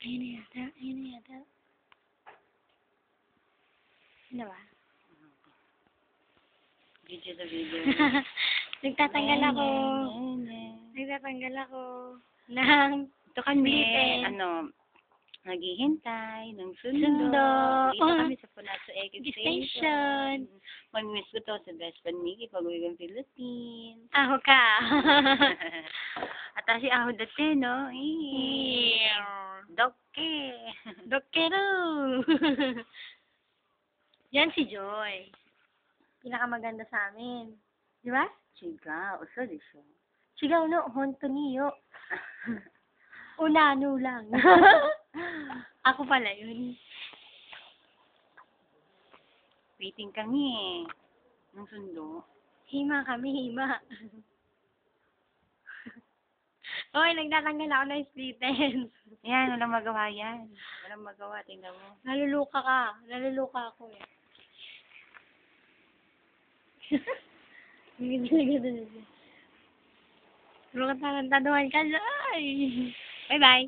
Ayun na yata. Ayun na yata. Ano ba? Video na video. Nagtatanggal ako. Nagtatanggal ako ng Ito kami, Philippines. naghihintay ng Sundo. sundo. Dito kami sa Punaso Egg Station. Station. Mag-miss ko to sa best friend Mickey pag uwi ng Philippines. Aho ka. At si Aho dati, no? Dokke. Dokero. Yan si Joy. Pinakamaganda sa amin. Di ba? Chiga, uso di siya. Sigaw no, honto niyo. Unano lang. Ako pala yun. Waiting kami ng sundo. Hima kami, hima. Hoy, nagtatanggal ako ng split ends. Yan, walang magawa yan. Walang magawa, tingnan mo. Naluluka ka. Naluluka ako eh. Pero katantaduhan ka, Joy. Bye-bye.